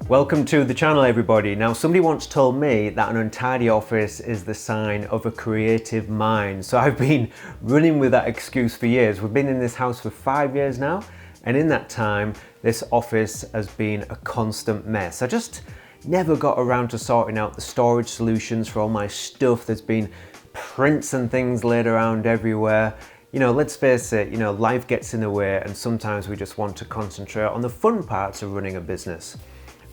Welcome to the channel, everybody. Now, somebody once told me that an untidy office is the sign of a creative mind. So I've been running with that excuse for years. We've been in this house for 5 years now, and in that time, this office has been a constant mess. I just never got around to sorting out the storage solutions for all my stuff. There's been prints and things laid around everywhere. You know, let's face it, you know, life gets in the way, and sometimes we just want to concentrate on the fun parts of running a business.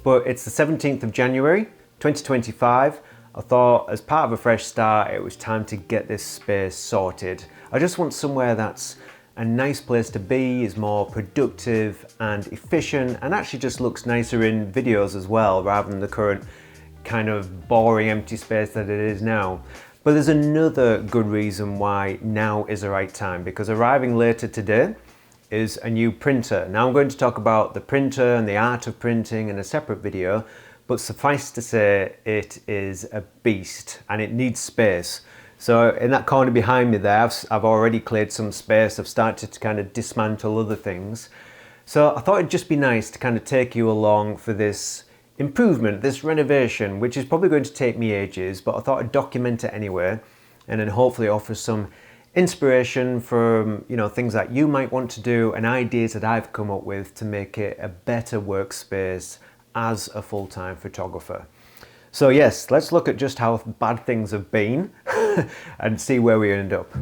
But it's the 17th of January, 2025. I thought as part of a fresh start, it was time to get this space sorted. I just want somewhere that's a nice place to be, is more productive and efficient, and actually just looks nicer in videos as well, rather than the current kind of boring empty space that it is now. But there's another good reason why now is the right time, because arriving later today is a new printer. Now I'm going to talk about the printer and the art of printing in a separate video, but suffice to say it is a beast and it needs space. So in that corner behind me there, I've already cleared some space. I've started to kind of dismantle other things. So I thought it'd just be nice to kind of take you along for this improvement, this renovation, which is probably going to take me ages, but I thought I'd document it anyway, and then hopefully offer some inspiration from, you know, things that you might want to do and ideas that I've come up with to make it a better workspace as a full-time photographer. So yes, let's look at just how bad things have been and see where we end up.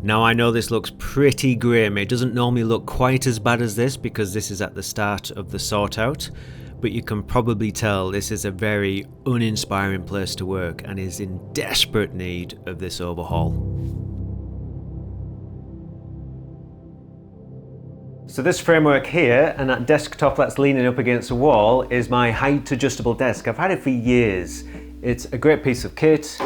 Now I know this looks pretty grim. It doesn't normally look quite as bad as this because this is at the start of the sort out, but you can probably tell this is a very uninspiring place to work and is in desperate need of this overhaul. So this framework here and that desktop that's leaning up against the wall is my height adjustable desk. I've had it for years. It's a great piece of kit.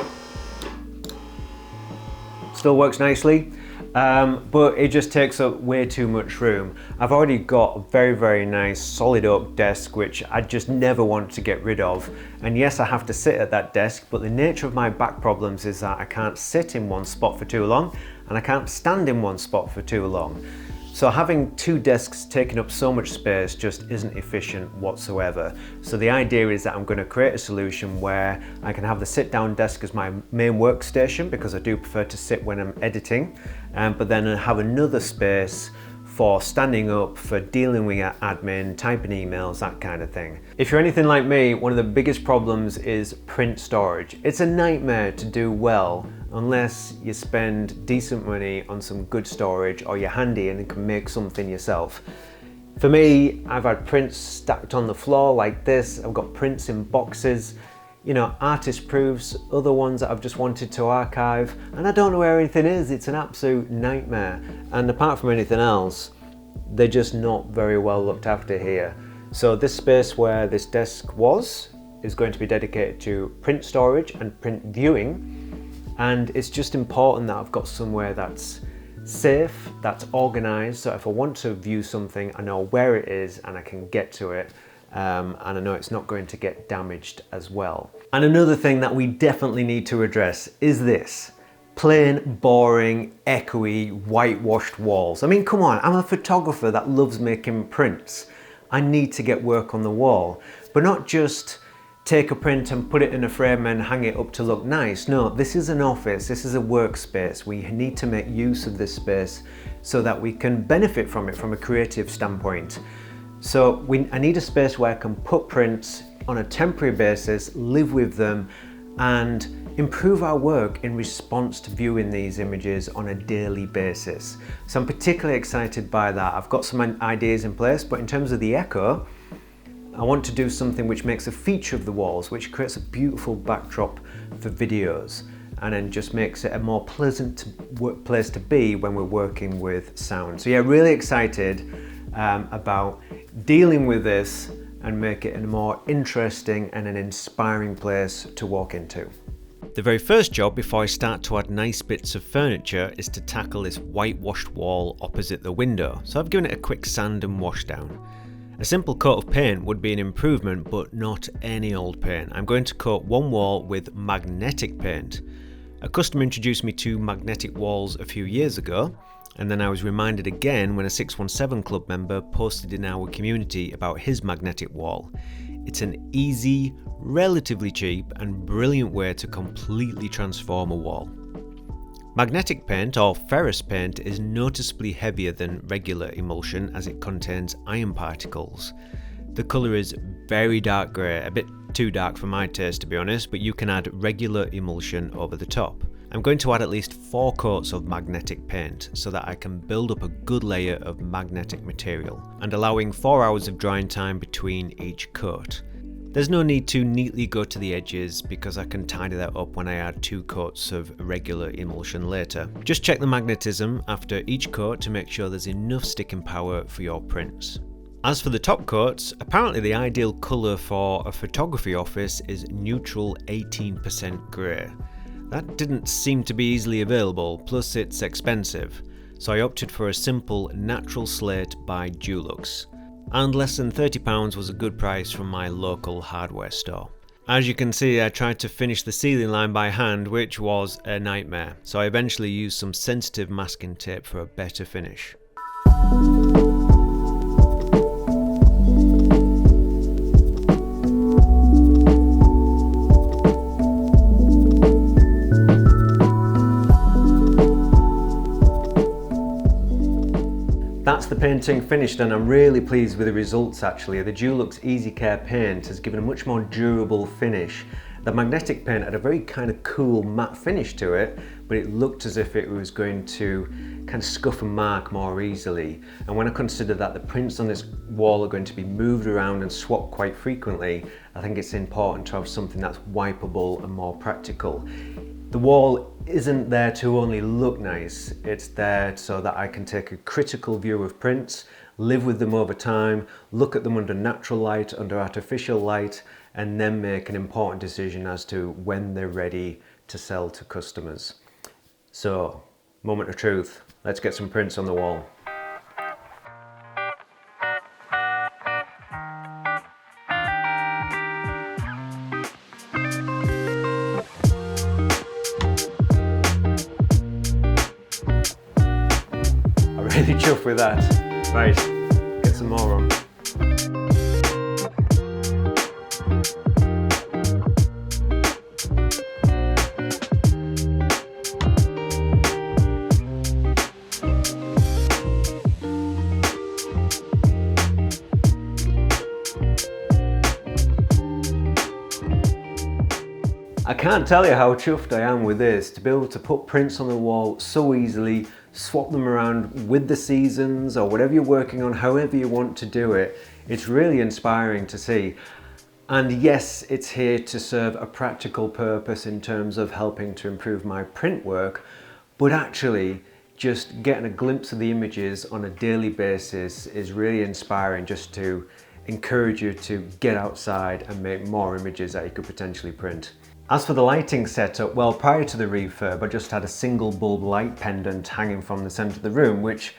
Still works nicely. But it just takes up way too much room. I've already got a very nice solid oak desk which I just never want to get rid of, and yes, I have to sit at that desk, but the nature of my back problems is that I can't sit in one spot for too long and I can't stand in one spot for too long. So having two desks taking up so much space just isn't efficient whatsoever. So the idea is that I'm going to create a solution where I can have the sit down desk as my main workstation, because I do prefer to sit when I'm editing, but then I have another space for standing up, for dealing with admin, typing emails, that kind of thing. If you're anything like me, one of the biggest problems is print storage. It's a nightmare to do well unless you spend decent money on some good storage or you're handy and can make something yourself. For me, I've had prints stacked on the floor like this. I've got prints in boxes, you know, artist proofs, other ones that I've just wanted to archive, and I don't know where anything is. It's an absolute nightmare. And apart from anything else, they're just not very well looked after here. So this space where this desk was is going to be dedicated to print storage and print viewing. And it's just important that I've got somewhere that's safe, that's organized, so if I want to view something, I know where it is and I can get to it, and I know it's not going to get damaged as well. And another thing that we definitely need to address is this: plain, boring, echoey, whitewashed walls. I mean, come on, I'm a photographer that loves making prints. I need to get work on the wall, but not just take a print and put it in a frame and hang it up to look nice. No, this is an office, this is a workspace. We need to make use of this space so that we can benefit from it from a creative standpoint. So I need a space where I can put prints on a temporary basis, live with them, and improve our work in response to viewing these images on a daily basis. So I'm particularly excited by that. I've got some ideas in place, but in terms of the echo, I want to do something which makes a feature of the walls, which creates a beautiful backdrop for videos, and then just makes it a more pleasant place to be when we're working with sound. So yeah, really excited about dealing with this and make it a more interesting and an inspiring place to walk into. The very first job before I start to add nice bits of furniture is to tackle this whitewashed wall opposite the window. So I've given it a quick sand and wash down. A simple coat of paint would be an improvement, but not any old paint. I'm going to coat one wall with magnetic paint. A customer introduced me to magnetic walls a few years ago, And then I was reminded again when a 617 Club member posted in our community about his magnetic wall. It's an easy, relatively cheap and brilliant way to completely transform a wall. Magnetic paint or ferrous paint is noticeably heavier than regular emulsion as it contains iron particles. The colour is very dark grey, a bit too dark for my taste to be honest, but you can add regular emulsion over the top. I'm going to add at least 4 coats of magnetic paint so that I can build up a good layer of magnetic material, and allowing 4 hours of drying time between each coat. There's no need to neatly go to the edges because I can tidy that up when I add 2 coats of regular emulsion later. Just check the magnetism after each coat to make sure there's enough sticking power for your prints. As for the top coats, apparently the ideal colour for a photography office is neutral 18% grey. That didn't seem to be easily available, plus it's expensive, so I opted for a simple natural slate by Dulux. And less than £30 was a good price from my local hardware store. As you can see, I tried to finish the ceiling line by hand, which was a nightmare, so I eventually used some sensitive masking tape for a better finish. That's the painting finished and I'm really pleased with the results actually. The Dulux Easy Care paint has given a much more durable finish. The magnetic paint had a very kind of cool matte finish to it, but it looked as if it was going to kind of scuff and mark more easily. And when I consider that the prints on this wall are going to be moved around and swapped quite frequently, I think it's important to have something that's wipeable and more practical. The wall isn't there to only look nice, it's there so that I can take a critical view of prints, live with them over time, look at them under natural light, under artificial light, and then make an important decision as to when they're ready to sell to customers. So, moment of truth, let's get some prints on the wall. Really chuffed with that. Right, get some more on. I can't tell you how chuffed I am with this, to be able to put prints on the wall so easily, swap them around with the seasons or whatever you're working on, however you want to do it. It's really inspiring to see. And yes, it's here to serve a practical purpose in terms of helping to improve my print work, but actually just getting a glimpse of the images on a daily basis is really inspiring, just to encourage you to get outside and make more images that you could potentially print. As for the lighting setup, well, prior to the refurb, I just had a single bulb light pendant hanging from the centre of the room, which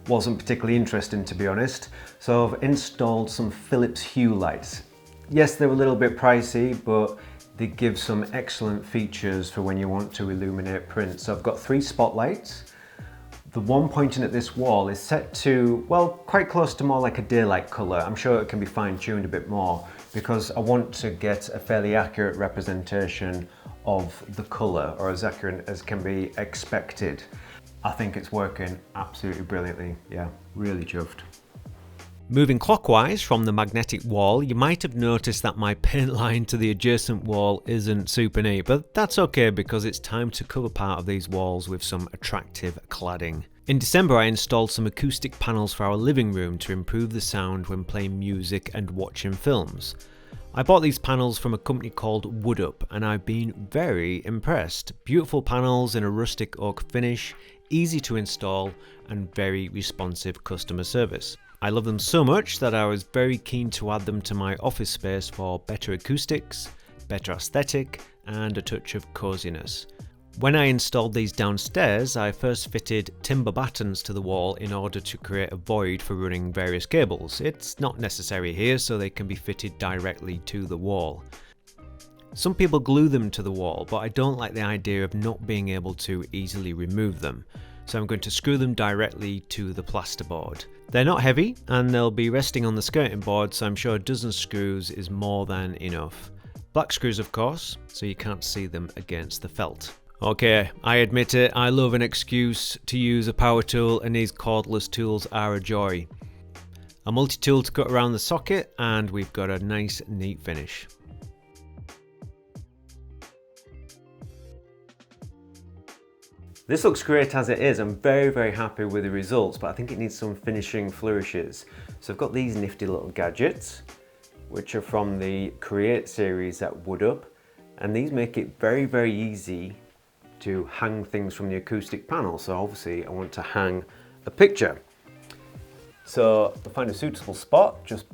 wasn't particularly interesting to be honest. So I've installed some Philips Hue lights. Yes, they're a little bit pricey, but they give some excellent features for when you want to illuminate prints. So I've got 3 spotlights. The one pointing at this wall is set to, well, quite close to more like a daylight colour. I'm sure it can be fine-tuned a bit more because I want to get a fairly accurate representation of the colour, or as accurate as can be expected. I think it's working absolutely brilliantly. Yeah, really chuffed. Moving clockwise from the magnetic wall, you might have noticed that my paint line to the adjacent wall isn't super neat, but that's okay because it's time to cover part of these walls with some attractive cladding. In December I installed some acoustic panels for our living room to improve the sound when playing music and watching films. I bought these panels from a company called WoodUpp and I've been very impressed. Beautiful panels in a rustic oak finish, easy to install and very responsive customer service. I love them so much that I was very keen to add them to my office space for better acoustics, better aesthetic and a touch of coziness. When I installed these downstairs, I first fitted timber battens to the wall in order to create a void for running various cables. It's not necessary here, so they can be fitted directly to the wall. Some people glue them to the wall, but I don't like the idea of not being able to easily remove them. so I'm going to screw them directly to the plasterboard. They're not heavy and they'll be resting on the skirting board, so I'm sure a dozen screws is more than enough. Black screws of course, so you can't see them against the felt. Okay, I admit it, I love an excuse to use a power tool, and these cordless tools are a joy. A multi-tool to cut around the socket, and we've got a nice neat finish. This looks great as it is. I'm very happy with the results, but I think it needs some finishing flourishes. So I've got these nifty little gadgets, which are from the Create series at WoodUpp, and these make it very easy to hang things from the acoustic panel. So obviously I want to hang a picture. So to find a suitable spot, just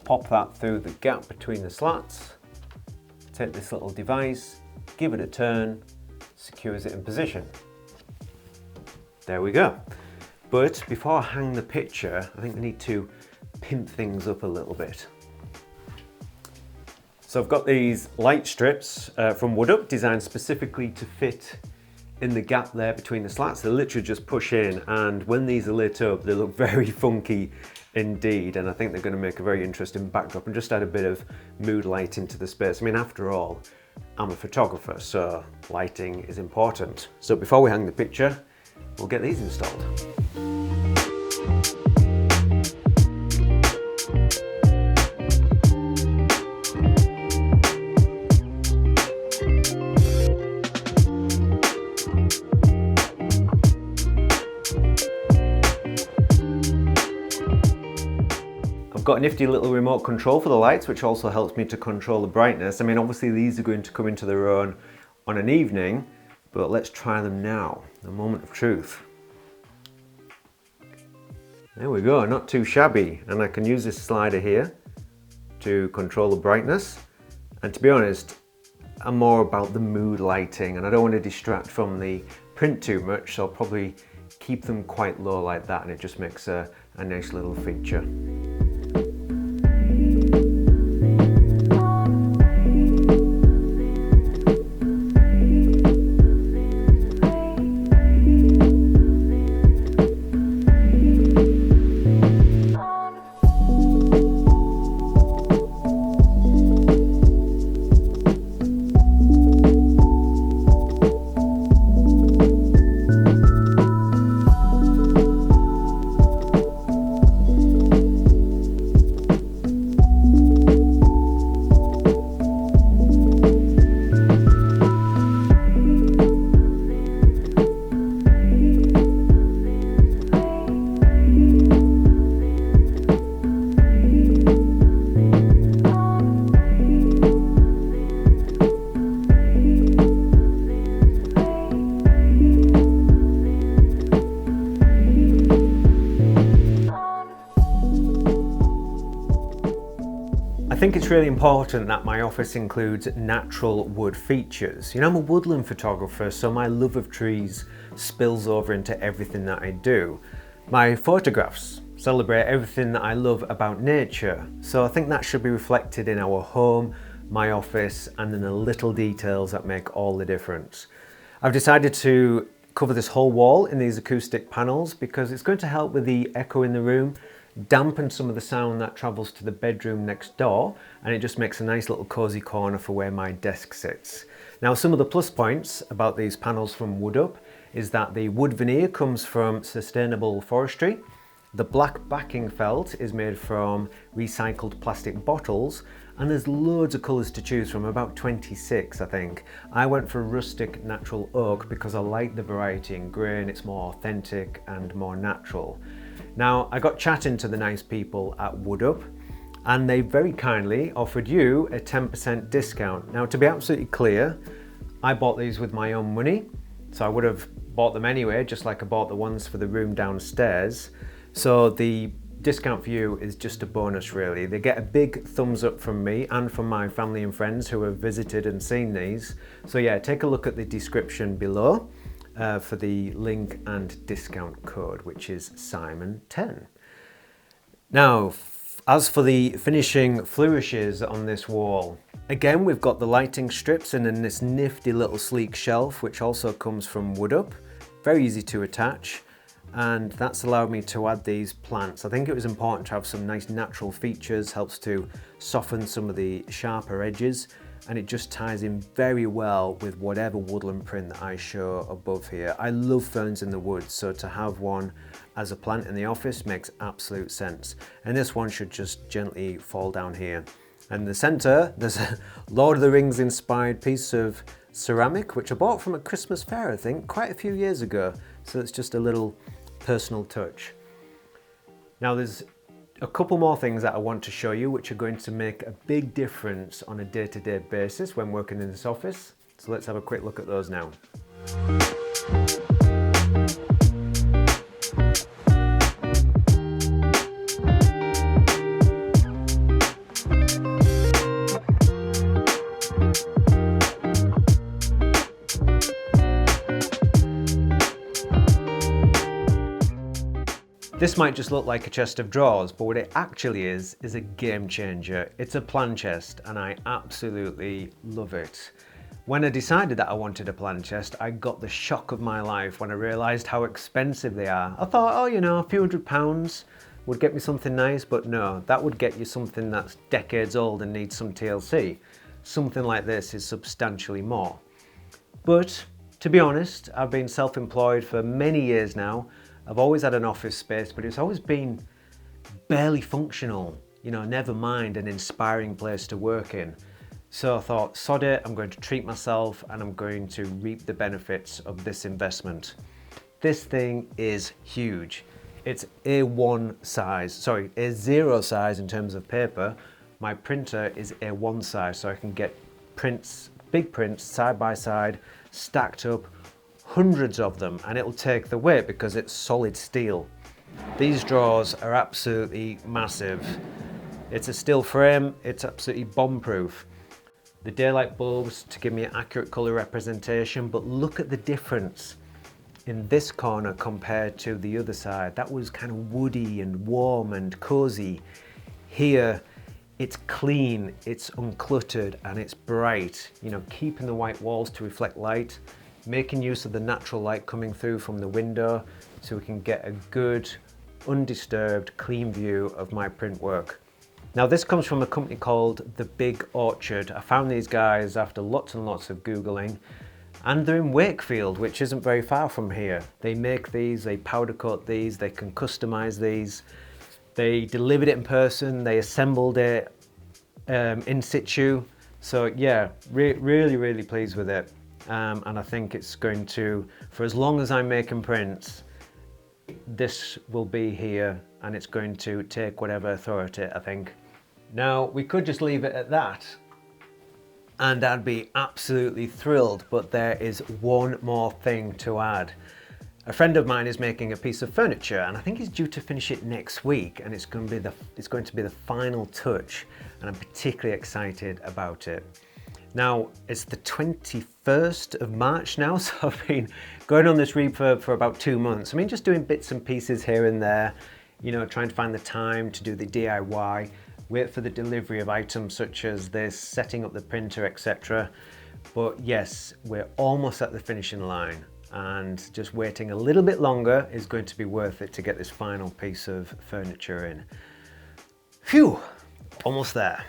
pop that through the gap between the slats, take this little device, give it a turn, secures it in position. There we go. But before I hang the picture, I think we need to pimp things up a little bit. So I've got these light strips from WoodUpp designed specifically to fit in the gap there between the slats. They literally just push in, and when these are lit up, they look very funky indeed, and I think they're going to make a very interesting backdrop and just add a bit of mood light into the space. I mean, after all, I'm a photographer, so lighting is important. So before we hang the picture, we'll get these installed. I've got a nifty little remote control for the lights, which also helps me to control the brightness. I mean, obviously these are going to come into their own on an evening, but let's try them now. The moment of truth. There we go, not too shabby. And I can use this slider here to control the brightness. And to be honest, I'm more about the mood lighting, and I don't want to distract from the print too much, so I'll probably keep them quite low like that, and it just makes a nice little feature. I think it's really important that my office includes natural wood features. You know, I'm a woodland photographer, so my love of trees spills over into everything that I do. My photographs celebrate everything that I love about nature, so I think that should be reflected in our home, my office, and in the little details that make all the difference. I've decided to cover this whole wall in these acoustic panels because it's going to help with the echo in the room, dampen some of the sound that travels to the bedroom next door, and it just makes a nice little cozy corner for where my desk sits. Now, some of the plus points about these panels from WoodUpp is that the wood veneer comes from sustainable forestry, the black backing felt is made from recycled plastic bottles, and there's loads of colours to choose from, about 26 I think. I went for rustic natural oak because I like the variety in grain, it's more authentic and more natural. Now, I got chatting to the nice people at WoodUpp, and they very kindly offered you a 10% discount. Now, to be absolutely clear, I bought these with my own money, so I would have bought them anyway, just like I bought the ones for the room downstairs. So the discount for you is just a bonus really. They get a big thumbs up from me and from my family and friends who have visited and seen these. So yeah, take a look at the description below for the link and discount code, which is Simon10. Now, as for the finishing flourishes on this wall, again we've got the lighting strips and then this nifty little sleek shelf, which also comes from WoodUpp. very easy to attach, and that's allowed me to add these plants. I think it was important to have some nice natural features, helps to soften some of the sharper edges, and it just ties in very well with whatever woodland print that I show above here. I love ferns in the woods, so to have one as a plant in the office makes absolute sense. And this one should just gently fall down here. And in the center, there's a Lord of the Rings inspired piece of ceramic, which I bought from a Christmas fair, I think, quite a few years ago. So it's just a little personal touch. Now there's a couple more things that I want to show you which are going to make a big difference on a day-to-day basis when working in this office. So let's have a quick look at those now. This might just look like a chest of drawers, but what it actually is a game changer. It's a plant chest and I absolutely love it. When I decided that I wanted a plant chest, I got the shock of my life when I realised how expensive they are. I thought, oh, you know, a few £100 would get me something nice, but no, that would get you something that's decades old and needs some TLC. Something like this is substantially more. But to be honest, I've been self-employed for many years now. I've always had an office space, but it's always been barely functional, you know, never mind an inspiring place to work in. So I thought, sod it, I'm going to treat myself and I'm going to reap the benefits of this investment. This thing is huge. It's A0 size in terms of paper. My printer is A1 size, so I can get prints, big prints, side by side, stacked up, hundreds of them, and it'll take the weight because it's solid steel. These drawers are absolutely massive. It's a steel frame, it's absolutely bomb-proof. The daylight bulbs to give me an accurate colour representation, but look at the difference in this corner compared to the other side. That was kind of woody and warm and cosy. Here, it's clean, it's uncluttered, and it's bright. You know, keeping the white walls to reflect light, making use of the natural light coming through from the window so we can get a good, undisturbed, clean view of my print work. Now this comes from a company called The Big Orchard. I found these guys after lots and lots of Googling, and they're in Wakefield, which isn't very far from here. They make these, they powder coat these, they can customize these. They delivered it in person, they assembled it in situ. So yeah, really pleased with it. And I think it's going to, for as long as I'm making prints, this will be here and it's going to take whatever authority, I think. Now, we could just leave it at that and I'd be absolutely thrilled, but there is one more thing to add. A friend of mine is making a piece of furniture and I think he's due to finish it next week, and it's going to be the final touch, and I'm particularly excited about it. Now, it's the 21st of March now, so I've been going on this refurb for about 2 months. I mean, just doing bits and pieces here and there, you know, trying to find the time to do the DIY, wait for the delivery of items such as this, setting up the printer, etc. But yes, we're almost at the finishing line, and just waiting a little bit longer is going to be worth it to get this final piece of furniture in. Phew, almost there.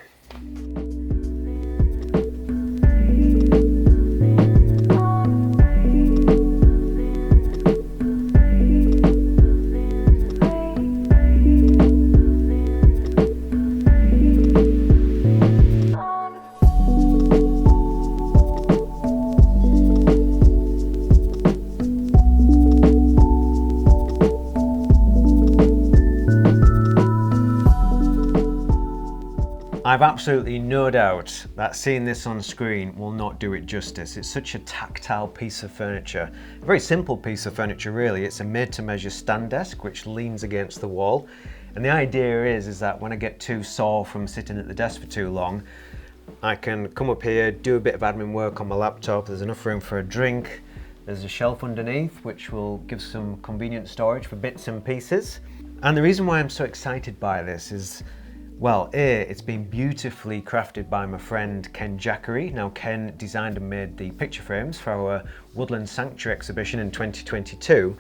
I've absolutely no doubt that seeing this on screen will not do it justice. It's such a tactile piece of furniture. A very simple piece of furniture, really. It's a made-to-measure stand desk which leans against the wall. And the idea is that when I get too sore from sitting at the desk for too long, I can come up here, do a bit of admin work on my laptop. There's enough room for a drink. There's a shelf underneath which will give some convenient storage for bits and pieces. And the reason why I'm so excited by this is Well, it's been beautifully crafted by my friend Ken Jacquiery. Now, Ken designed and made the picture frames for our Woodland Sanctuary exhibition in 2022.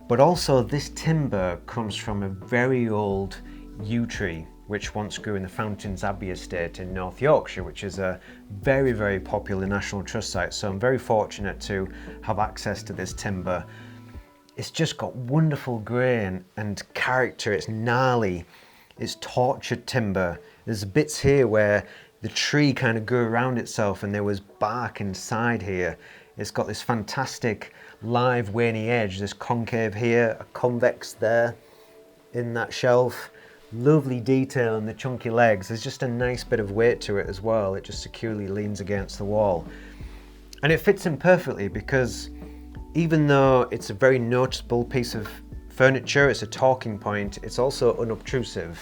But also this timber comes from a very old yew tree, which once grew in the Fountains Abbey estate in North Yorkshire, which is a very, very popular National Trust site. So I'm very fortunate to have access to this timber. It's just got wonderful grain and character. It's gnarly. It's tortured timber. There's bits here where the tree kind of grew around itself and there was bark inside here. It's got this fantastic live veiny edge, this concave here, a convex there in that shelf. Lovely detail in the chunky legs. There's just a nice bit of weight to it as well. It just securely leans against the wall. And it fits in perfectly because even though it's a very noticeable piece of furniture, it's a talking point, it's also unobtrusive.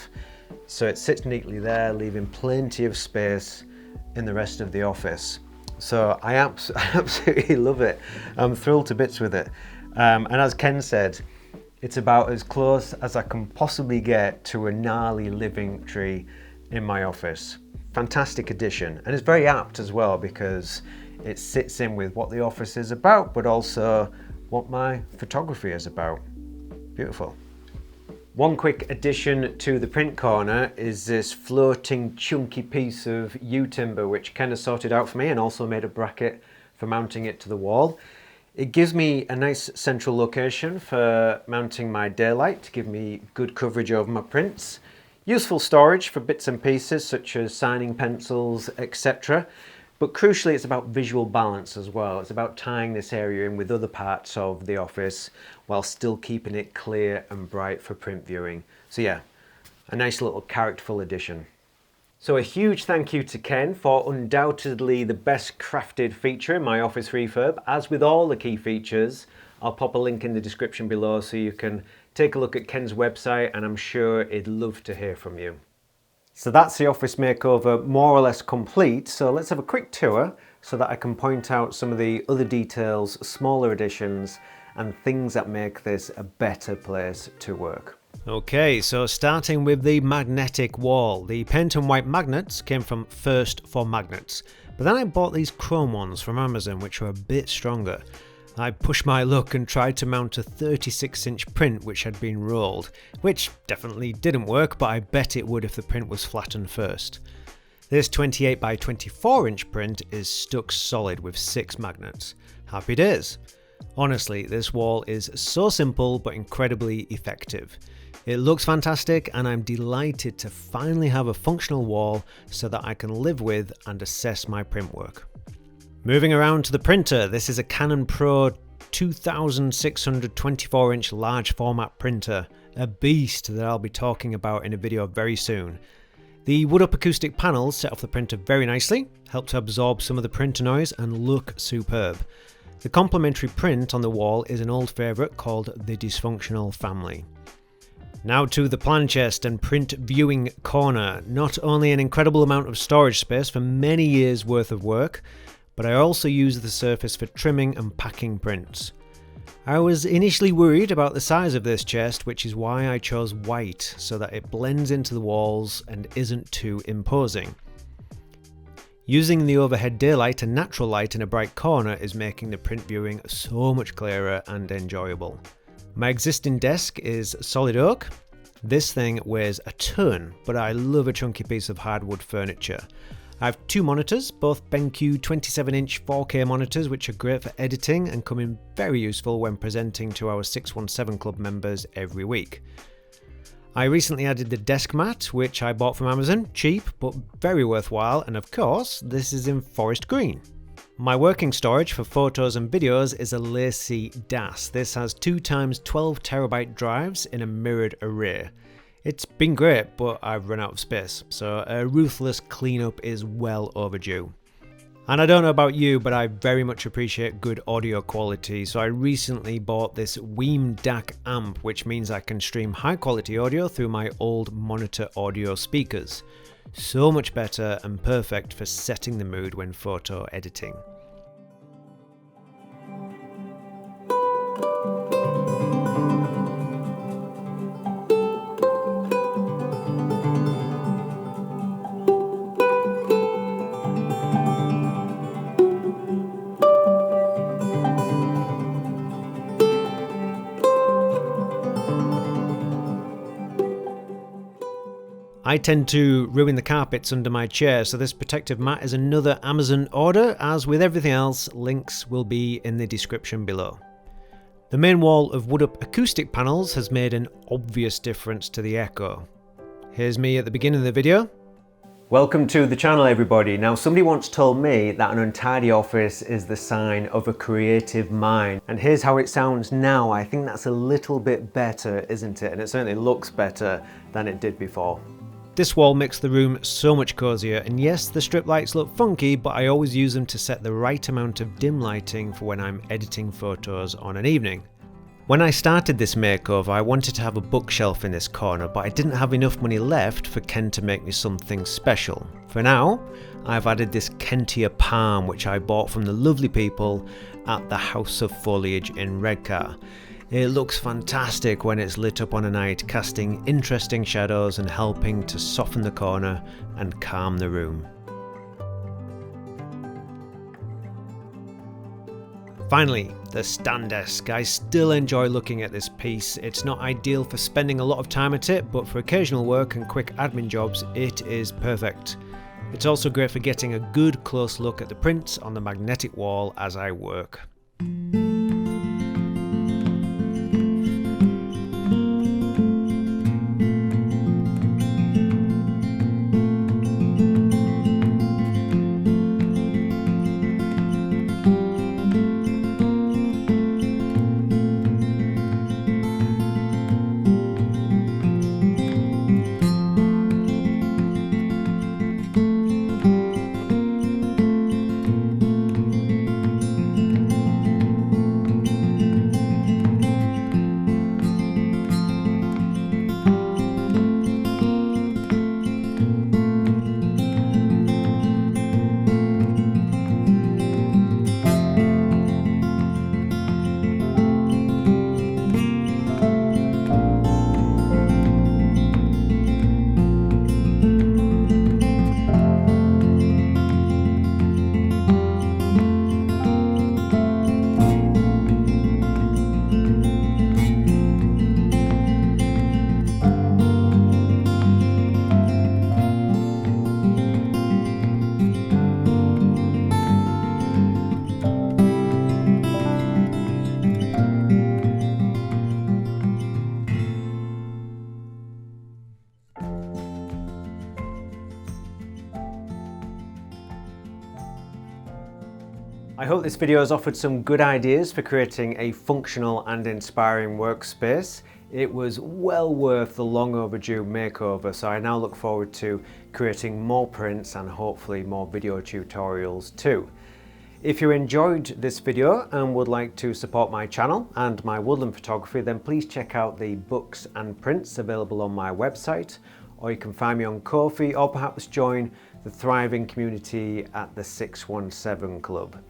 So it sits neatly there, leaving plenty of space in the rest of the office. So I absolutely love it. I'm thrilled to bits with it. And as Ken said, it's about as close as I can possibly get to a gnarly living tree in my office. Fantastic addition. And it's very apt as well because it sits in with what the office is about, but also what my photography is about. Beautiful. One quick addition to the print corner is this floating chunky piece of yew timber which Ken has sorted out for me and also made a bracket for mounting it to the wall. It gives me a nice central location for mounting my daylight to give me good coverage over my prints. Useful storage for bits and pieces such as signing pencils, etc. But crucially, it's about visual balance as well. It's about tying this area in with other parts of the office while still keeping it clear and bright for print viewing. So yeah, a nice little characterful addition. So a huge thank you to Ken for undoubtedly the best crafted feature in my office refurb. As with all the key features, I'll pop a link in the description below so you can take a look at Ken's website, and I'm sure he'd love to hear from you. So that's the office makeover more or less complete. So let's have a quick tour so that I can point out some of the other details, smaller additions, and things that make this a better place to work. Okay, so starting with the magnetic wall. The paint and white magnets came from First for Magnets, but then I bought these chrome ones from Amazon which were a bit stronger. I pushed my luck and tried to mount a 36-inch print which had been rolled, which definitely didn't work, but I bet it would if the print was flattened first. This 28 by 24-inch print is stuck solid with 6 magnets. Happy days! Honestly, this wall is so simple but incredibly effective. It looks fantastic and I'm delighted to finally have a functional wall so that I can live with and assess my print work. Moving around to the printer, this is a Canon Pro 2624-inch large format printer, a beast that I'll be talking about in a video very soon. The WoodUpp acoustic panels set off the printer very nicely, help to absorb some of the printer noise and look superb. The complementary print on the wall is an old favourite called the Dysfunctional Family. Now to the plan chest and print viewing corner. Not only an incredible amount of storage space for many years worth of work, but I also use the surface for trimming and packing prints. I was initially worried about the size of this chest, which is why I chose white, so that it blends into the walls and isn't too imposing. Using the overhead daylight and natural light in a bright corner is making the print viewing so much clearer and enjoyable. My existing desk is solid oak. This thing weighs a ton, but I love a chunky piece of hardwood furniture. I have 2 monitors, both BenQ 27-inch 4K monitors, which are great for editing and come in very useful when presenting to our 617 Club members every week. I recently added the desk mat, which I bought from Amazon, cheap but very worthwhile, and of course this is in forest green. My working storage for photos and videos is a Lacy DAS. This has 2x12TB drives in a mirrored array. It's been great, but I've run out of space, so a ruthless cleanup is well overdue. And I don't know about you, but I very much appreciate good audio quality, so I recently bought this WiiM DAC Amp, which means I can stream high quality audio through my old monitor audio speakers. So much better and perfect for setting the mood when photo editing. I tend to ruin the carpets under my chair, so this protective mat is another Amazon order. As with everything else, links will be in the description below. The main wall of WoodUpp acoustic panels has made an obvious difference to the echo. Here's me at the beginning of the video. Welcome to the channel, everybody. Now, somebody once told me that an untidy office is the sign of a creative mind. And here's how it sounds now. I think that's a little bit better, isn't it? And it certainly looks better than it did before. This wall makes the room so much cozier, and yes, the strip lights look funky, but I always use them to set the right amount of dim lighting for when I'm editing photos on an evening. When I started this makeover, I wanted to have a bookshelf in this corner, but I didn't have enough money left for Ken to make me something special. For now, I've added this Kentia palm, which I bought from the lovely people at the House of Foliage in Redcar. It looks fantastic when it's lit up on a night, casting interesting shadows and helping to soften the corner and calm the room. Finally, the stand desk. I still enjoy looking at this piece. It's not ideal for spending a lot of time at it, but for occasional work and quick admin jobs, it is perfect. It's also great for getting a good close look at the prints on the magnetic wall as I work. I hope this video has offered some good ideas for creating a functional and inspiring workspace. It was well worth the long overdue makeover, so I now look forward to creating more prints and hopefully more video tutorials too. If you enjoyed this video and would like to support my channel and my woodland photography, then please check out the books and prints available on my website, or you can find me on Ko-fi, or perhaps join the thriving community at the 617 Club.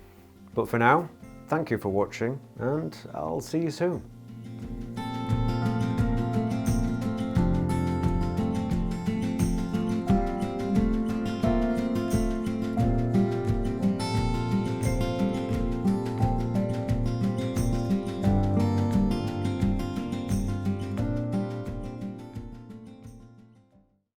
But for now, thank you for watching, and I'll see you soon.